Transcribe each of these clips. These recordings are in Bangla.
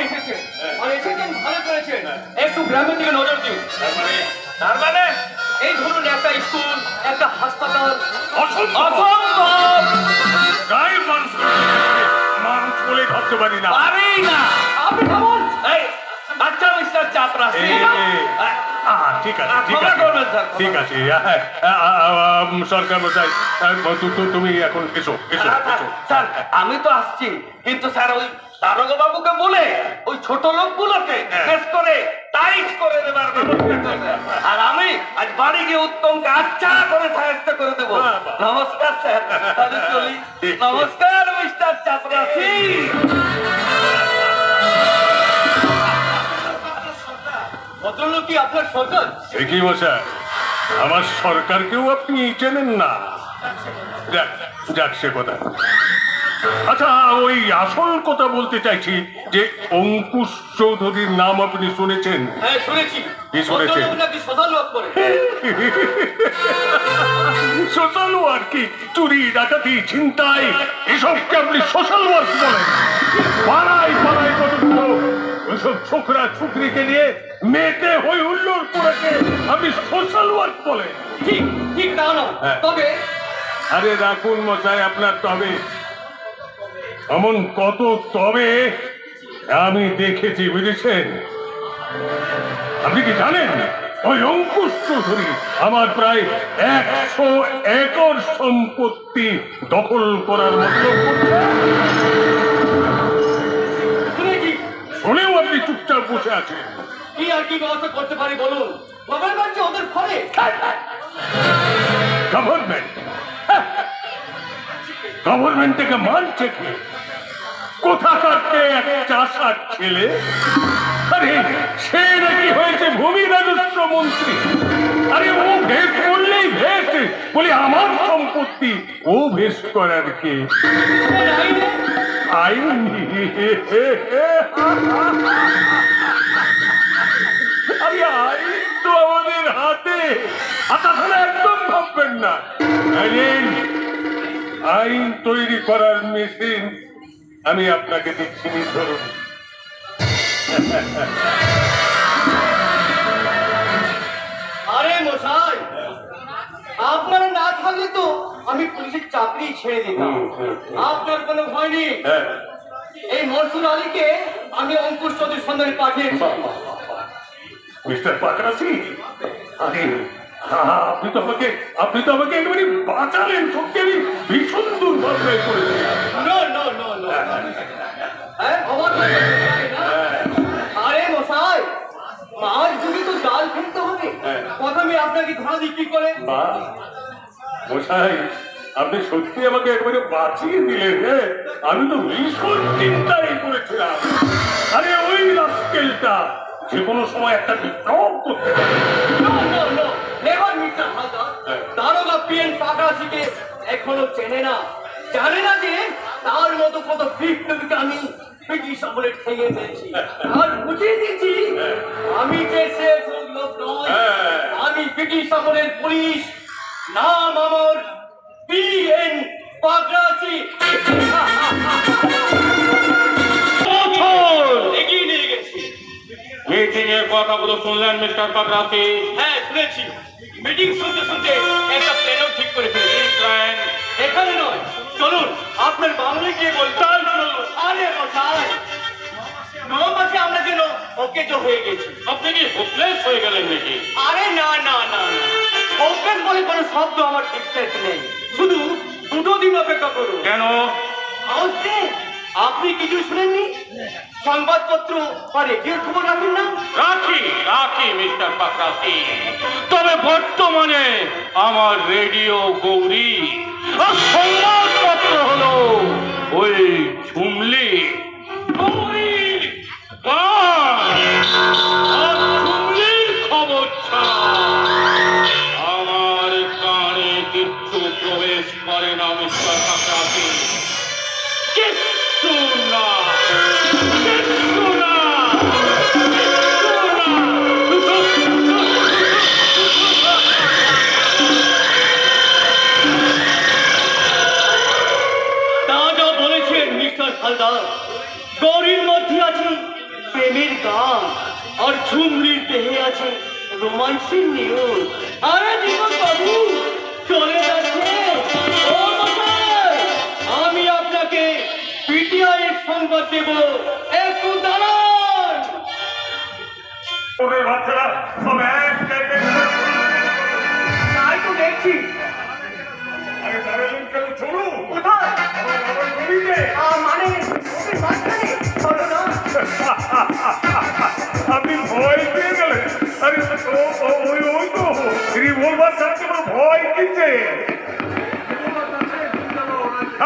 এসেছেন, আর এসেছেন ভালো করেছেন। একটু গ্রামের দিকে নজর দিন। তার মানে এই ধরুন একটা স্কুল, একটা হাসপাতাল। অসম্ভব। গায়ে মানুষ বলে ভাবতে পারি না। পারি না। আপনি কেমন? এই আচ্ছা মিস্টার চাপরাশি, ঠিক আছে, ঠিক ক্ষমা আছে, করবেন স্যার, ঠিক আছে। সরকার মশাই, তুমি এখন এসো, এসো, এসো। স্যার আমি তো আসছি, কিন্তু স্যার ওই দারোগা বাবুকে বলে ওই ছোট লোকগুলোকে বেশ করে টাইট করে দেবার ব্যবস্থা করবে। আর আমি আজ বাড়ি গিয়ে উত্তমকে আচ্ছা করে সাহায্য করে দেবো। নমস্কার স্যার, তাহলে চলি। নমস্কার মিস্টার চাপরাশি। ভদ্রলোক কি আপনার সরকার? কি মশাই, আমার সরকারকেও আপনি চেনেন না? যাক যাক, সে কথা। আচ্ছা, ওই আসল কথা বলতে চাইছি যে অঙ্কুশ চৌধুরীর নাম আপনি শুনেছেন? হ্যাঁ শুনেছি। কি শুনেছেন? ভদ্রলোক নাকি সোশ্যাল ওয়ার্ক করে। সোশ্যাল ওয়ার্ক কি? চুরি, ডাকাতি, ছিনতাই এসবকে আপনি সোশ্যাল ওয়ার্ক বলেন? পাড়ায় পাড়ায় কতগুলো ওইসব ছোকরা ছুকরিকে নিয়ে মেয়েতে হই হুল্লোড় করেছে আপনি সোশ্যাল ওয়ার্ক বলেন? ঠিক ঠিক না না, তবে আরে রাখুন মশাই আপনার তবে। এমন কত তবে আমি দেখেছি, বুঝেছেন? আপনি কি জানেন ওই অঙ্কুশ চৌধুরী আমার প্রায় 100 একর সম্পত্তি দখল করার মতলব করছে? শুনেছি। শুনেও আপনি চুপচাপ বসে আছেন? কি আর কি ব্যবস্থা করতে পারি বলুন? গভর্নমেন্ট যে ওদের ঘরে। গভর্নমেন্ট? গভর্নমেন্ট থেকে মানছে কি? কোথাকার এক চাষার ছেলে, আরে সে নাকি হয়েছে ভূমি রাজস্ব মন্ত্রী। আরে ও ভেস করলেই ভেস, বলি আমার সম্পত্তি ও ভেস করার কে? আইন? আরে আইন তো আমাদের হাতে, তাহলে একদম ভাববেন না। আইন তৈরি করার মেশিন আমি আপনাকে দিচ্ছি, ধরুন। আরে মশাই, আপনারা না থাকলে তো আমি পুলিশের চাকরি ছেড়ে দিতাম। আপনার কোনো ভয় নেই। এই মনসুর আলীকে আমি অঙ্কুশ চৌধুরীর সন্ধানে পাঠিয়েছি। মিস্টার পাকরাসি, আরে আপনি তো আমাকে একেবারে বাঁচালেন। সত্যি আমি ভীষণ দুর্ভাগ্যে পড়েছি। আরে মশাই, মাছ যদি তো জাল ফেলতে হবে, প্রথমে আপনাকে ধরা দিই কি করে? মশাই, আপনি সত্যি আমাকে একবারে বাঁচিয়ে দিলেন। আমি তো ভীষণ চিন্তাই করেছিলাম। আরে ওই রাস্কেলটা যে কোনো সময় একটা বিপ্লব করতে পারে। দারোগা পিএন পাকরাসিকে এখনো চেনে না, জানে না যে তার মতো কত বিপ্লবীকে আমি ব্রিটিশ আমলে ঠেঙে ফেলেছি আর বুঝিয়ে দিচ্ছি আমি যে সে লোক নয়। আমি ব্রিটিশ আমলের পুলিশ, নাম আমার পিএন পাকরাসি। এগিয়ে নিয়ে গেছি। মিটিং এর কথাগুলো শুনলেন মিস্টার পাকরাসি? হ্যাঁ শুনেছি। মিটিং শুনতে শুনতে একটা প্ল্যানও ঠিক করে ফেলেছি। প্ল্যান? এখানে নয়, চলুন আপনার বাংলা গিয়ে বলতে। আরে মশাই, 9 মাসে আমরা যেন অকেজো হয়ে গেছি। আপনি কি হোপলেস হয়ে গেলেন নাকি? আরে না না না, হোপলেস বলে কোনো শব্দ আমার ডিকশনারিতে নেই। শুধু 2 দিন অপেক্ষা করুন। কেন? আপনি কিছু শুনেননি? সংবাদপত্র বা রেডিওর খবর রাখেন না? রাখি মিস্টার পাকরাসি, তবে বর্তমানে আমার রেডিও গৌরী আর সংবাদপত্র হলো ওই ঝুমলি গৌরী আর ঝুমলির খবর ছাড়া আমার কানে কিচ্ছু প্রবেশ করে না মিস্টার পাকরাসি। কিচ্ছু না, কিচ্ছু না। তা যা বলেছেন মিস্টার হালদার, গান আর ঝুমরির দেহে আছে রোমান্সের নিয়ম। আরে দীপক বাবু চলে যাচ্ছে। ও মশাই, আমি আপনাকে পিটিআই এর সংবাদ দেব, একটু দাঁড়ান। ওদের বাচ্চারা সব এক জায়গায় তাই তো দেখছি। আরে দাঁড়ালেন কেন? চলো কোথায়? আমার বাবার জমিতে। মানে ওদের মাঝখানে? চলো না। আপনি ভয় পেয়ে গেলেন? আরে ওই তো রিভলভার ছাড়তে আমার ভয় কিনছে।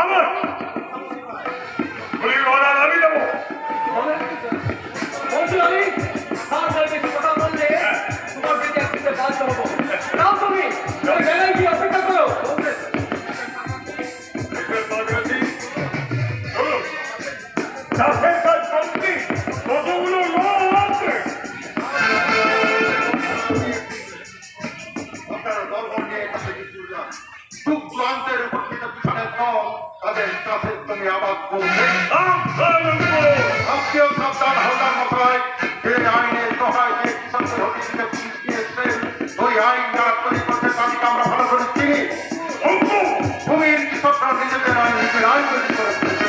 আমার গুলির অর্ডার আমি দেবো। বলছি আমি তাড়াতাড়ি বেশি কথা বললে তোমার বেঁচে আসতে বাধ্য হবো। যাও তুমি ওই জায়গায় গিয়ে অপেক্ষা করো। চাষের কাজ করছি, কতগুলো লোক আছে। খুব ক্লান্তের উপস্থিত কিষানের দল তাদের চাষের জমি আবাদ করবে। আপনিও সাবধান হওয়ার মশাই, যে আইনের সহায়তে কৃষকদের অধিকারে পুলিশ দিয়েছে, ওই আইন যারা তৈরি করতে তাদেরকে আমরা ভালো করে চিনি। ভূমির কৃষকরা নিজেদের আইন নিজের আইন তৈরি করে ফেলেছে।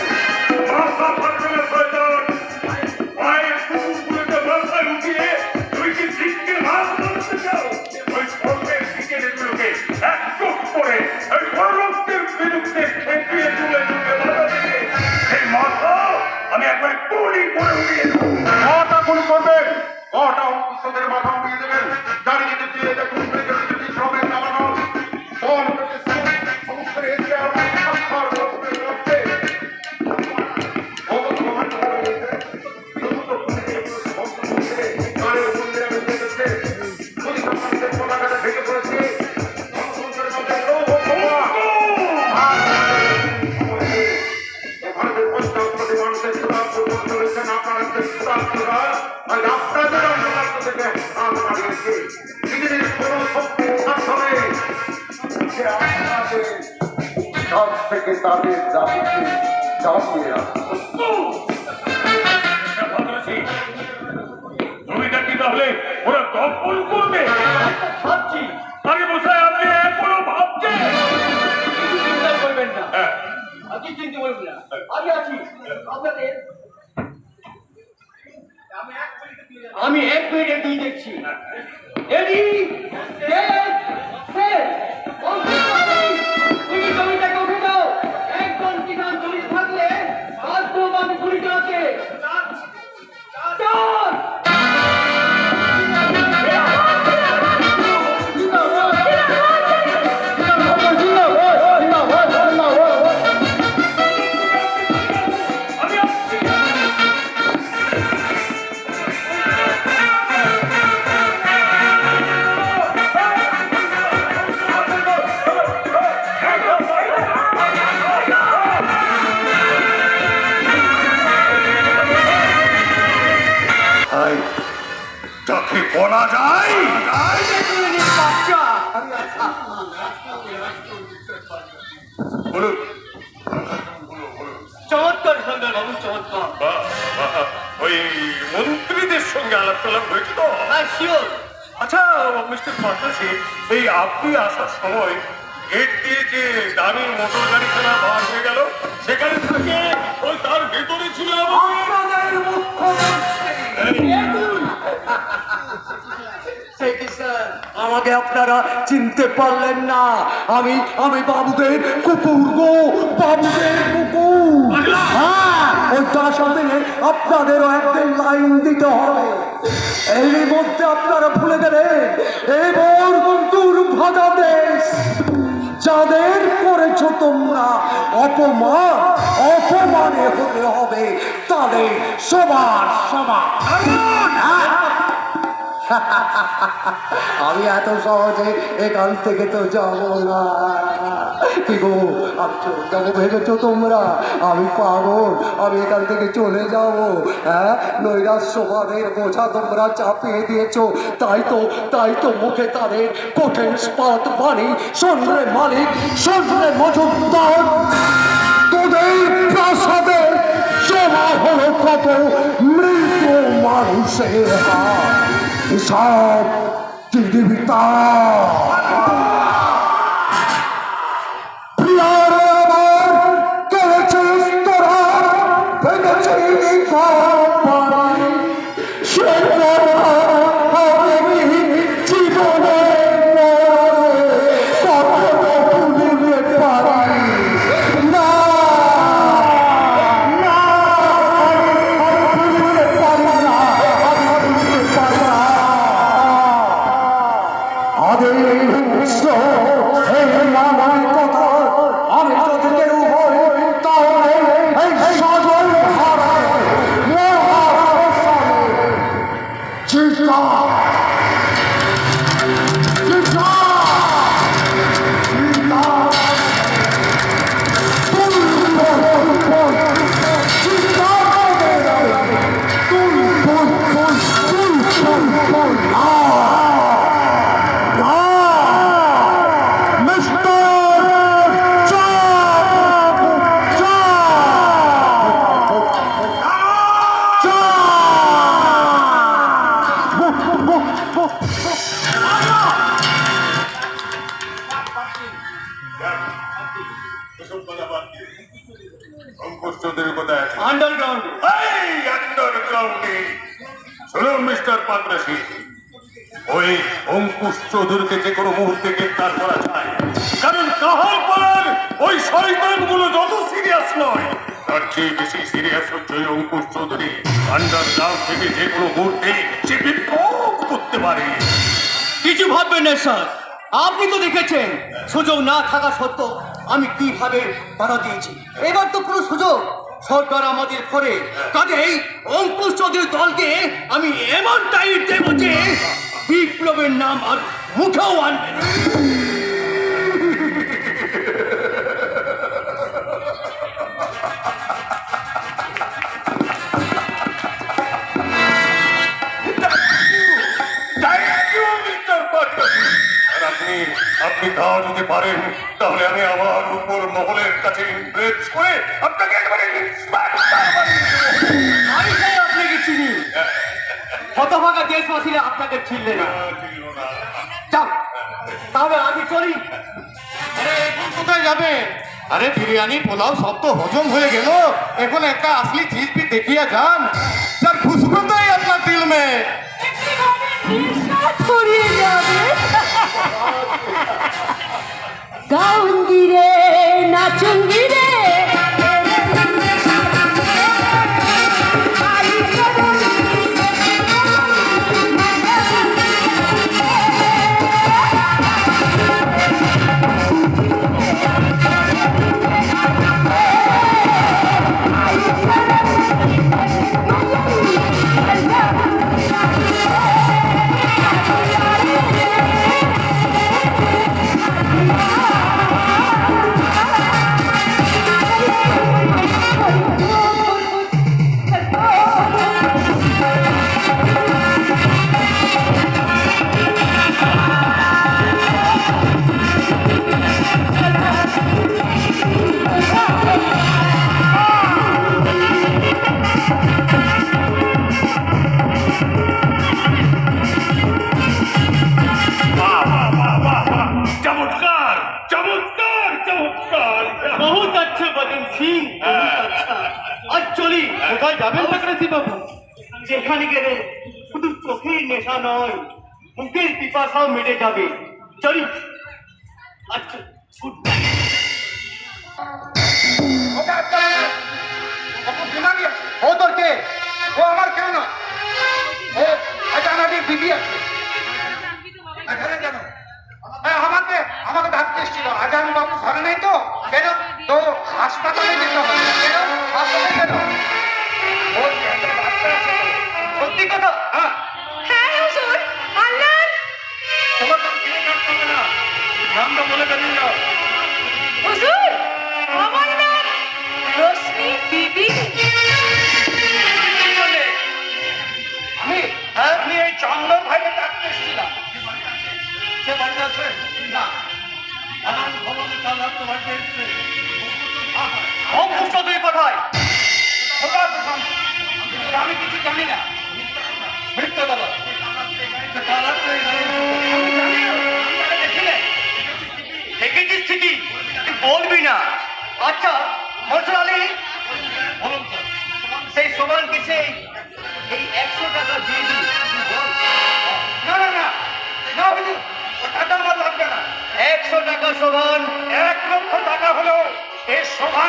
আমি একবার গুলি করে উড়িয়ে দেবো। কটা গুলি করবেন? কটা কৃষকের মাথা উড়িয়ে দেবেন? দাঁড়িয়ে দিয়ে দেখুন ব্রিটিশ হবে নামানো দল সমুদ্রে এসে আমরা সাক্ষর করতে করতে থেকে তাদের জাতিকে চাপিয়ে রাখা। জমিটা কি তাহলে ওরা দখল করবে? ভাবছি আরে মশাই, আপনি এখনো ভাবছেন? কিছু চিন্তা করবেন না। হ্যাঁ, আপনি চিন্তা করবেন না, আমি আছি আপনাদের। আমি 1 মিনিটে দিয়ে দেখছি। Ready set set. তুমি জমিটাকে উঠে দাও। একদম কিষান জমি থাকলে বাথরুম আমি গুলি চালাতে। চল। আমি আসছি। যাকে বলা যায় বাচ্চা বলুন। চমৎকার সন্ধ্যা বাবু, চমৎকার। ওই মন্ত্রীদের সঙ্গে আলাপ টালাপ হয়েছে তো? হ্যাঁ শিওর। আচ্ছা মিস্টার পাটনাসি, এই আপনি আসার সময় গেট দিয়ে যে দামি মোটর গাড়িখানা বার হয়ে গেল, সেখানে থেকে ওই তার ভেতরে ছিল আপনাদের আমাকে আপনারা চিনতে পারলেন না। আমি আমি বাবুদের কুকুর গো, বাবুদের কুকুর। হ্যাঁ, ওই তার সাথে আপনাদেরও একদিন লাইন দিতে হবে। এরই মধ্যে আপনারা ভুলে গেলেন এবার দুর্ভাগা দেশ যাদের করেছ তোমরা অপমান, অপমানে হতে হবে তাদের সবার সমান। আমি এত সহজে এখান থেকে তো যাবো না। কি গো, আমি চলে যাবো ভেবেছো তোমরা? আমি পাগল, আমি এখান থেকে চলে যাবো? হ্যাঁ, নৈরাশ্যবাদের বোঝা তোমরা চাপিয়ে দিয়েছো, তাই তো মুখে তাদের কঠিন স্পাত বাণী। শোন রে মালিক, শোন রে মজুমদার, তোদের প্রাসাদে জমা হলো কত মৃত মানুষ সে হিসাব জীবিতা প্রিয়ারে আমার কেড়েছিস তোরা ভেঙেছিস সবাই সে আমি জীবনে ভুলিতে পারি না আমি যদি কেউ হই তাহলে এই সজল অঙ্কুশ চৌধুরী কোথায় আছে? আন্ডারগ্রাউন্ড এই আন্ডারগ্রাউন্ডে শুনুন মিস্টার পান্ডাসি, ওই অঙ্কুশ চৌধুরীকে যে কোনো মুহূর্তে গ্রেপ্তার করা যায়, কারণ কাহালপাড়ার ওই শয়তানগুলো যত সিরিয়াস নয় তার চেয়ে বেশি সিরিয়াস হচ্ছে ওই অঙ্কুশ চৌধুরী। আন্ডারগ্রাউন্ড থেকে যে কোনো মুহূর্তে সে বিক্ষোভ করতে পারে। কিছু ভাববেন না স্যার, আপনি তো দেখেছেন সুযোগ না থাকা সত্ত্বেও আমি কিভাবে বাধা দিয়েছি। এবার তো পুরো সুযোগ সরকার আমাদের করে, কাজেই অঙ্কুশ চৌধুরীর দলকে আমি এমন টাইট দেব যে বিপ্লবের নাম আর মুখেও আনবে না। আপনি তা যদি পারেন তাহলে আমি আমার উপর মহলের কাছে ইমপ্রেস করে আপনাকে একবারে আমি চাই আপনাকে চিনি, হতভাগা দেশবাসীরা আপনাকে চিনলে না। যাক, তাহলে আমি চলি। আরে এখন কোথায় যাবে? আরে বিরিয়ানি পোলাও সব তো হজম হয়ে গেল, এখন একটা আসলি চিজ भी দেখিয়ে যান, যার খুশবুটাই আপনার দিল মে ছড়িয়ে যাবে। গাউঙ্গি রে নাচুঙ্গি রে চমৎকার চমৎকার চমৎকার। বহুত আচ্ছা বদন সিং, বহুত আচ্ছা। আজ চলি। কোথায় যাবেন বাবু? যেখানে গেলে শুধু চোখের নেশা নয়, মুখের পিপাসাও মিটে যাবে। চলি। আচ্ছা, গুড নাইট। ও তোর কে? ও আমার কেউ না, ও আজানাদি বিবি আছে। এখানে কেন? আমাকে আমাকে ডাকতে এসেছিল, আজান বাবু ঘরে নেই তো। কেন? তো হাসপাতালে যেতে হবে। কেন হাসপাতালে কেন? ওর একটা বাচ্চা আছে তো। সত্যি কথা? হ্যাঁ হ্যাঁ হুজুর, আল্লাহ তোমার নাম কে ডাকতে হবে না, নামটা বলে বেরিয়ে যাও। হুজুর, আমার নাম রশ্মি বিবি। আমি এই চন্দন ভাইকে ডাকতে এসেছিলাম। সে বাড়িতে আছে না? আমার খবর চালাক তো বাড়িতে এসেছে। অঙ্কুশ চৌধুরী কোথায়? কোথায় আছে? আমি কিছু জানি না।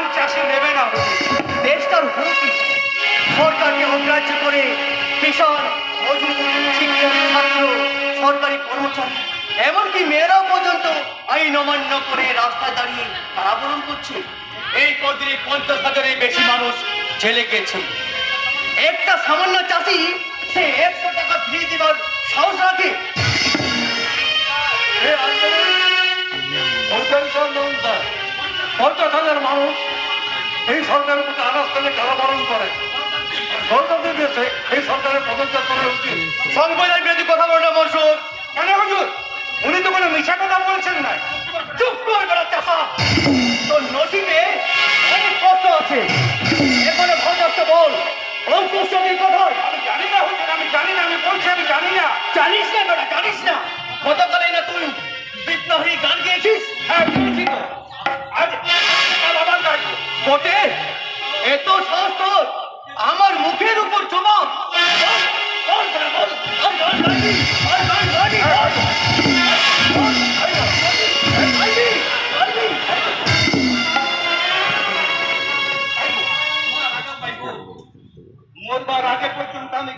ধান চাষি নেবে না। দেশ তার হুমকি সরকারকে অগ্রাহ্য করে কিষাণ মজুর শিক্ষক ছাত্র সরকারি কর্মচারী এমনকি মেয়েরাও পর্যন্ত আইন অমান্য করে রাস্তায় দাঁড়িয়ে কারাবরণ করছে। এই কদিনে 50,000-এর বেশি মানুষ জেলে গেছে। একটা সামান্য চাষি সে 100 টাকা ফি দিবার সাহস রাখে। এই আন্দোলন সরকারি আন্দোলন স্যার। 50,000 মানুষ এই সরকারের প্রতি আনাস্থানে কারাবরণ করে। সরকারের দেশে এই সরকারের পদত্যাগ করা উচিত। সংবিধান বিরোধী কথা বলে না মনসুর। কেন হুজুর? উনি তো কোনো মিথ্যা কথা বলছেন না। চুপ করে বেড়া চাষা, তোর নসিবে অনেক কষ্ট আছে, এখানে ভদ্রস্ত বল অঙ্কুশ কি কথা। আমি জানি না হুজুর, আমি জানি না, আমি বলছি আমি জানি না। জানিস না বেটা, জানিস না? গতকালে না তুই বিপ্লবী গান গেয়েছিস? হ্যাঁ শুনেছি তো। আজ কাল আবার গাইবো। বটে, এত সাহস তোর আমার মুখের উপর জবাব। বল, বল, বল, আর গান গাইবি, আর গান গাইবি, বল। বল, গাইবি, গাইবি। মরবার আগে পর্যন্ত আমি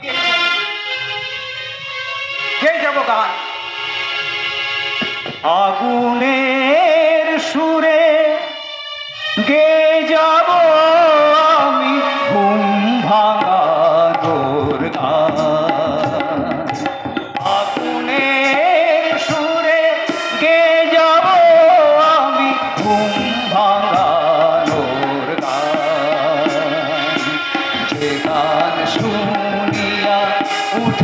গেয়ে যাবো গান। আগুনের সুরে গে যাব আমি ঘুম ভাঙানোর গান। আগুনের সুরে গে যাব আমি ঘুম ভাঙানোর গান। যে গান শুনিয়া উঠে